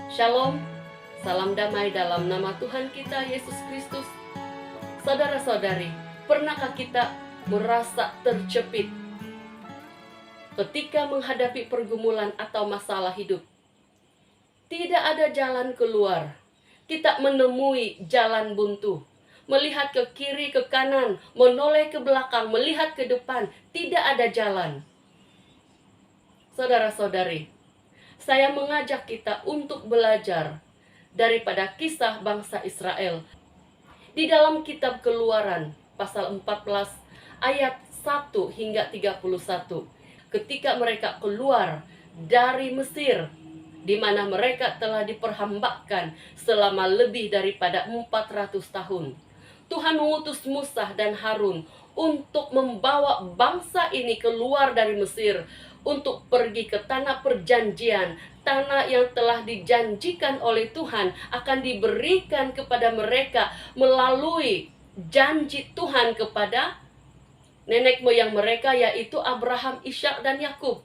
Shalom, salam damai dalam nama Tuhan kita Yesus Kristus. Saudara-saudari, pernahkah kita merasa terjepit ketika menghadapi pergumulan atau masalah hidup? Tidak ada jalan keluar. Kita menemui jalan buntu. Melihat ke kiri, ke kanan, menoleh ke belakang, melihat ke depan, tidak ada jalan. Saudara-saudari, saya mengajak kita untuk belajar daripada kisah bangsa Israel. Di dalam kitab Keluaran pasal 14 ayat 1 hingga 31. Ketika mereka keluar dari Mesir, di mana mereka telah diperhambakan selama lebih daripada 400 tahun. Tuhan mengutus Musa dan Harun untuk membawa bangsa ini keluar dari Mesir, untuk pergi ke tanah perjanjian, tanah yang telah dijanjikan oleh Tuhan akan diberikan kepada mereka melalui janji Tuhan kepada nenek moyang mereka, yaitu Abraham, Ishak, dan Yakub.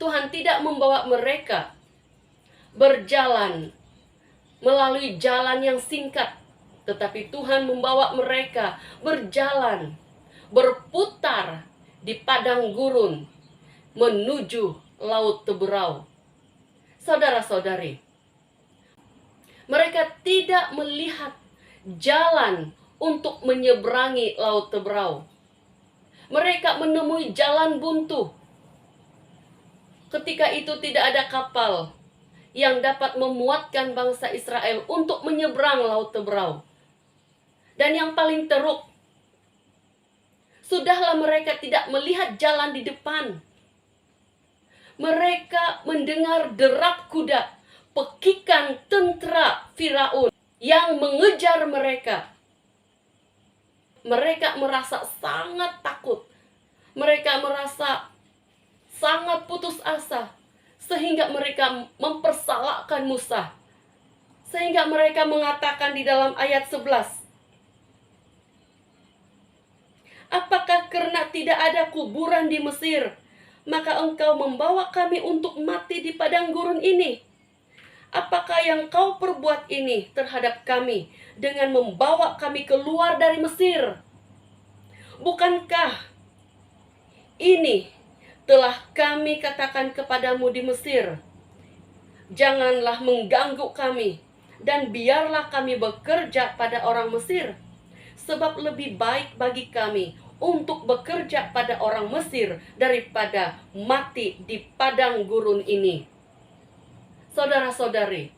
Tuhan tidak membawa mereka berjalan melalui jalan yang singkat, tetapi Tuhan membawa mereka berjalan, berputar di padang gurun menuju Laut Teberau. Saudara-saudari, mereka tidak melihat jalan untuk menyeberangi Laut Teberau. Mereka menemui jalan buntu. Ketika itu tidak ada kapal yang dapat memuatkan bangsa Israel untuk menyeberang Laut Teberau. Dan yang paling teruk, sudahlah mereka tidak melihat jalan di depan. Mereka mendengar derap kuda, pekikan tentara Firaun yang mengejar mereka. Mereka merasa sangat takut. Mereka merasa sangat putus asa, sehingga mereka mempersalahkan Musa. Sehingga mereka mengatakan di dalam ayat 11, apakah karena tidak ada kuburan di Mesir, maka engkau membawa kami untuk mati di padang gurun ini? Apakah yang kau perbuat ini terhadap kami dengan membawa kami keluar dari Mesir? Bukankah ini telah kami katakan kepadamu di Mesir, janganlah mengganggu kami, dan biarlah kami bekerja pada orang Mesir, sebab lebih baik bagi kami untuk bekerja pada orang Mesir daripada mati di padang gurun ini. Saudara-saudari,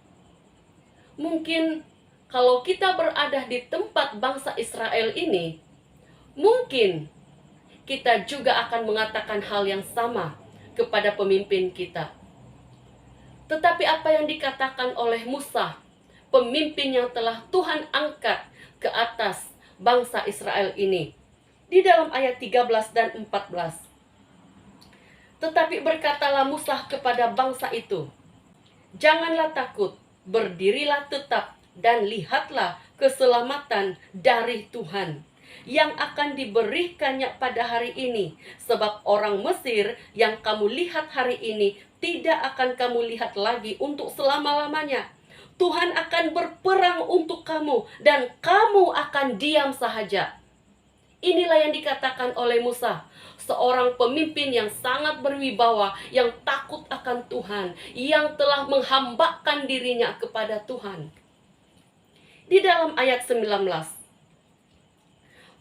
mungkin kalau kita berada di tempat bangsa Israel ini, mungkin kita juga akan mengatakan hal yang sama kepada pemimpin kita. Tetapi apa yang dikatakan oleh Musa, pemimpin yang telah Tuhan angkat ke atas bangsa Israel ini, di dalam ayat 13 dan 14. Tetapi berkatalah Musa kepada bangsa itu, janganlah takut, berdirilah tetap, dan lihatlah keselamatan dari Tuhan yang akan diberikannya pada hari ini. Sebab orang Mesir yang kamu lihat hari ini tidak akan kamu lihat lagi untuk selama-lamanya. Tuhan akan berperang untuk kamu, dan kamu akan diam sahaja. Inilah yang dikatakan oleh Musa, seorang pemimpin yang sangat berwibawa, yang takut akan Tuhan, yang telah menghambakan dirinya kepada Tuhan. Di dalam ayat 19,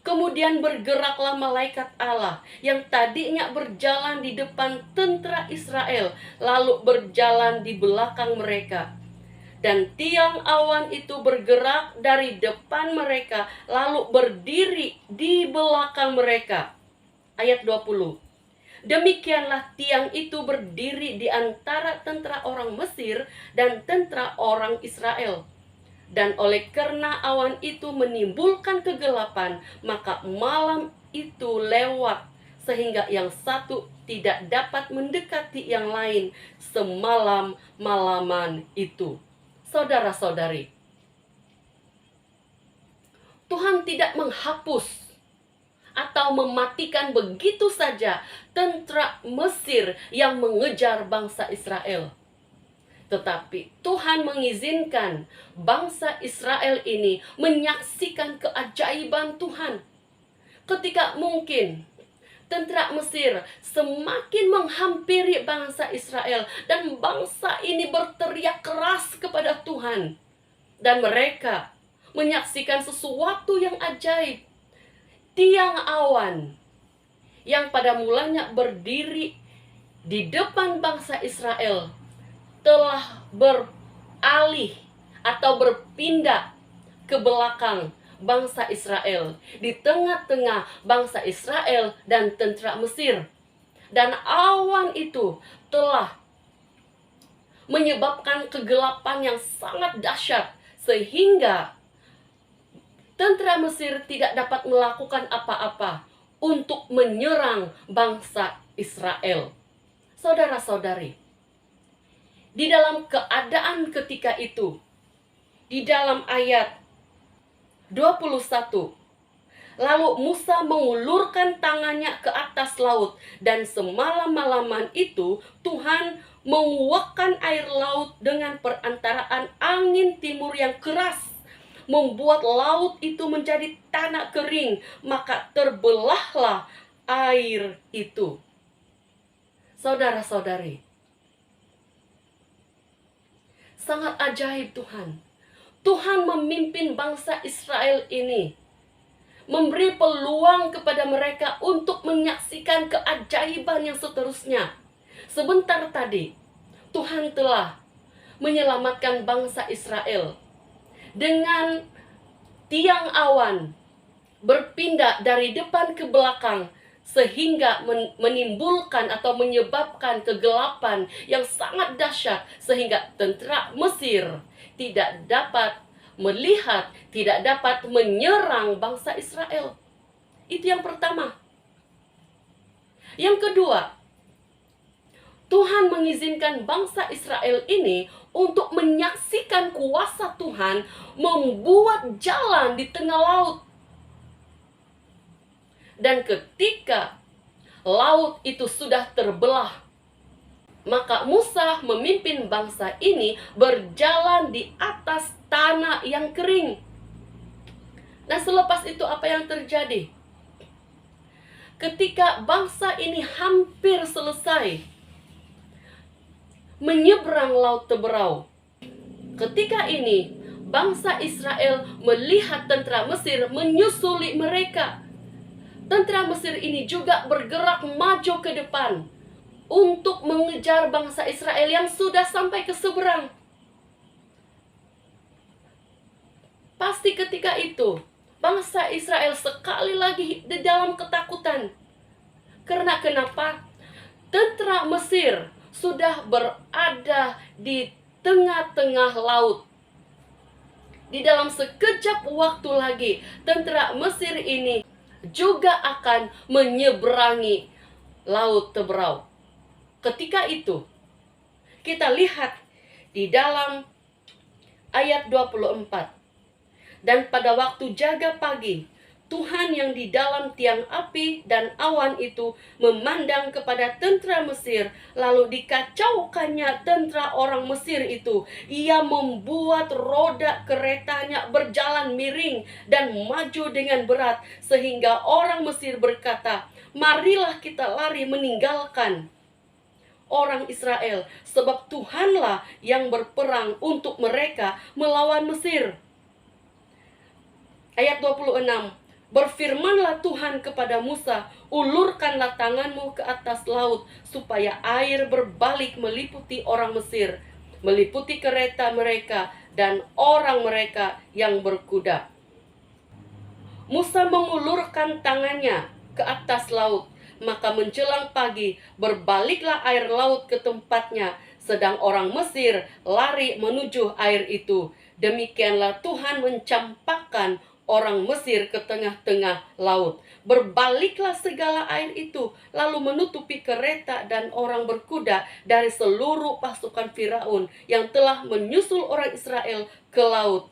kemudian bergeraklah malaikat Allah yang tadinya berjalan di depan tentara Israel, lalu berjalan di belakang mereka. Dan tiang awan itu bergerak dari depan mereka, lalu berdiri di belakang mereka. Ayat 20. Demikianlah tiang itu berdiri di antara tentara orang Mesir dan tentara orang Israel. Dan oleh karena awan itu menimbulkan kegelapan, maka malam itu lewat, sehingga yang satu tidak dapat mendekati yang lain semalam-malaman itu. Saudara-saudari, Tuhan tidak menghapus atau mematikan begitu saja tentara Mesir yang mengejar bangsa Israel. Tetapi Tuhan mengizinkan bangsa Israel ini menyaksikan keajaiban Tuhan. Ketika mungkin tentara Mesir semakin menghampiri bangsa Israel, dan bangsa ini berteriak keras kepada Tuhan, dan mereka menyaksikan sesuatu yang ajaib. Tiang awan yang pada mulanya berdiri di depan bangsa Israel telah beralih atau berpindah ke belakang bangsa Israel, di tengah-tengah bangsa Israel dan tentara Mesir. Dan awan itu telah menyebabkan kegelapan yang sangat dahsyat, sehingga tentara Mesir tidak dapat melakukan apa-apa untuk menyerang bangsa Israel. Saudara-saudari, di dalam keadaan ketika itu, di dalam ayat 21, lalu Musa mengulurkan tangannya ke atas laut, dan semalam-malaman itu Tuhan menguakkan air laut dengan perantaraan angin timur yang keras, membuat laut itu menjadi tanah kering, maka terbelahlah air itu. Saudara-saudari, sangat ajaib Tuhan. Tuhan memimpin bangsa Israel ini, memberi peluang kepada mereka untuk menyaksikan keajaiban yang seterusnya. Sebentar tadi, Tuhan telah menyelamatkan bangsa Israel dengan tiang awan berpindah dari depan ke belakang, sehingga menimbulkan atau menyebabkan kegelapan yang sangat dahsyat, sehingga tentara Mesir tidak dapat melihat, tidak dapat menyerang bangsa Israel. Itu yang pertama. Yang kedua, Tuhan mengizinkan bangsa Israel ini untuk menyaksikan kuasa Tuhan membuat jalan di tengah laut. Dan ketika laut itu sudah terbelah, maka Musa memimpin bangsa ini berjalan di atas tanah yang kering. Nah, selepas itu apa yang terjadi? Ketika bangsa ini hampir selesai menyeberang laut Teberau, ketika ini bangsa Israel melihat tentara Mesir menyusuli mereka. Tentara Mesir ini juga bergerak maju ke depan untuk mengejar bangsa Israel yang sudah sampai ke seberang. Pasti ketika itu bangsa Israel sekali lagi di dalam ketakutan. Karena kenapa? Tentara Mesir sudah berada di tengah-tengah laut. Di dalam sekejap waktu lagi, tentara Mesir ini juga akan menyeberangi laut Teberau. Ketika itu, kita lihat di dalam ayat 24. Dan pada waktu jaga pagi, Tuhan yang di dalam tiang api dan awan itu memandang kepada tentara Mesir, lalu dikacaukannya tentara orang Mesir itu. Ia membuat roda keretanya berjalan miring dan maju dengan berat, sehingga orang Mesir berkata, "Marilah kita lari meninggalkan orang Israel, sebab Tuhanlah yang berperang untuk mereka melawan Mesir." Ayat 26. Berfirmanlah Tuhan kepada Musa, ulurkanlah tanganmu ke atas laut, supaya air berbalik meliputi orang Mesir, meliputi kereta mereka dan orang mereka yang berkuda. Musa mengulurkan tangannya ke atas laut, maka menjelang pagi berbaliklah air laut ke tempatnya, sedang orang Mesir lari menuju air itu. Demikianlah Tuhan mencampakkan orang Mesir ke tengah-tengah laut. Berbaliklah segala air itu, lalu menutupi kereta dan orang berkuda dari seluruh pasukan Firaun yang telah menyusul orang Israel ke laut.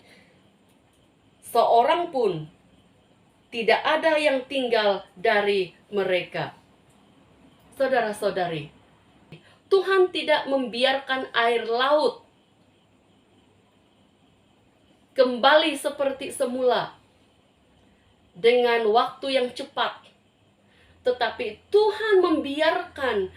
Seorang pun tidak ada yang tinggal dari mereka. Saudara-saudari, Tuhan tidak membiarkan air laut kembali seperti semula dengan waktu yang cepat. Tetapi Tuhan membiarkan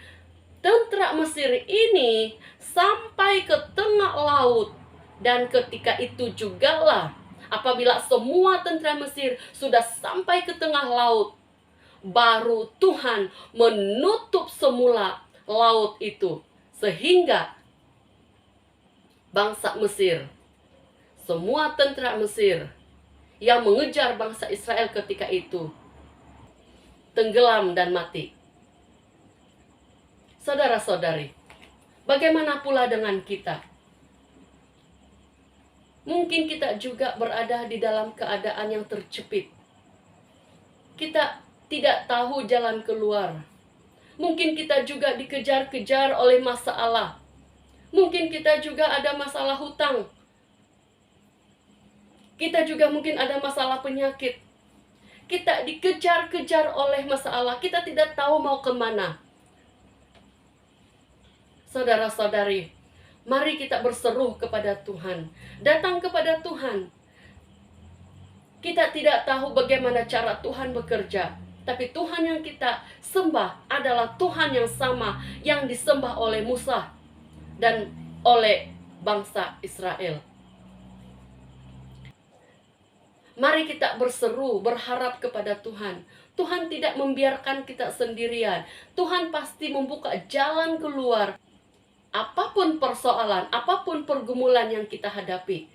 tentara Mesir ini sampai ke tengah laut. Dan ketika itu jugalah, apabila semua tentara Mesir sudah sampai ke tengah laut, baru Tuhan menutup semula laut itu. Sehingga bangsa Mesir, semua tentara Mesir yang mengejar bangsa Israel ketika itu, tenggelam dan mati. Saudara-saudari, bagaimana pula dengan kita? Mungkin kita juga berada di dalam keadaan yang terjepit. Kita tidak tahu jalan keluar. Mungkin kita juga dikejar-kejar oleh masalah. Mungkin kita juga ada masalah hutang. Kita juga mungkin ada masalah penyakit. Kita dikejar-kejar oleh masalah. Kita tidak tahu mau kemana. Saudara-saudari, mari kita berseru kepada Tuhan. Datang kepada Tuhan. Kita tidak tahu bagaimana cara Tuhan bekerja. Tapi Tuhan yang kita sembah adalah Tuhan yang sama yang disembah oleh Musa dan oleh bangsa Israel. Mari kita berseru, berharap kepada Tuhan. Tuhan tidak membiarkan kita sendirian. Tuhan pasti membuka jalan keluar. Apapun persoalan, apapun pergumulan yang kita hadapi.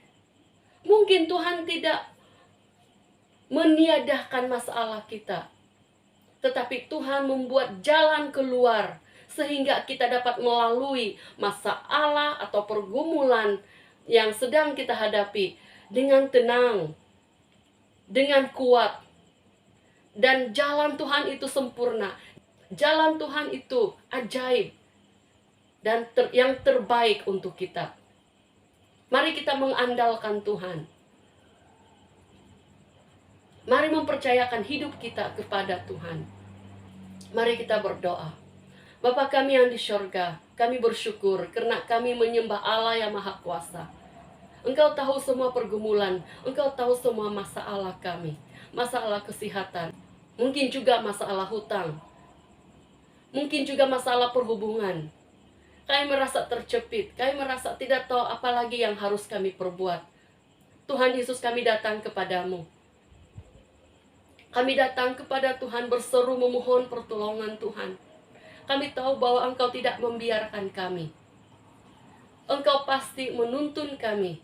Mungkin Tuhan tidak meniadakan masalah kita, tetapi Tuhan membuat jalan keluar sehingga kita dapat melalui masalah atau pergumulan yang sedang kita hadapi dengan tenang, dengan kuat. Dan jalan Tuhan itu sempurna. Jalan Tuhan itu ajaib dan yang terbaik untuk kita. Mari kita mengandalkan Tuhan. Mari mempercayakan hidup kita kepada Tuhan. Mari kita berdoa. Bapa kami yang di sorga, kami bersyukur karena kami menyembah Allah yang Maha Kuasa. Engkau tahu semua pergumulan, Engkau tahu semua masalah kami. Masalah kesehatan, mungkin juga masalah hutang, mungkin juga masalah perhubungan. Kami merasa terjepit, kami merasa tidak tahu apa lagi yang harus kami perbuat. Tuhan Yesus, kami datang kepadamu. Kami datang kepada Tuhan berseru memohon pertolongan Tuhan. Kami tahu bahwa Engkau tidak membiarkan kami. Engkau pasti menuntun kami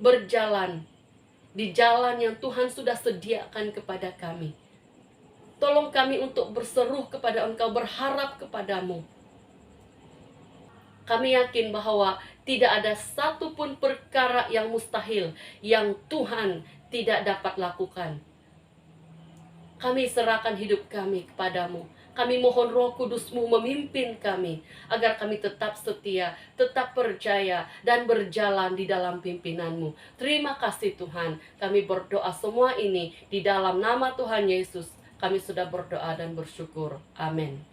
berjalan di jalan yang Tuhan sudah sediakan kepada kami. Tolong kami untuk berseru kepada Engkau, berharap kepadamu. Kami yakin bahwa tidak ada satupun perkara yang mustahil yang Tuhan tidak dapat lakukan. Kami serahkan hidup kami kepadamu. Kami mohon Roh Kudus-Mu memimpin kami, agar kami tetap setia, tetap percaya, dan berjalan di dalam pimpinan-Mu. Terima kasih Tuhan. Kami berdoa semua ini di dalam nama Tuhan Yesus. Kami sudah berdoa dan bersyukur. Amin.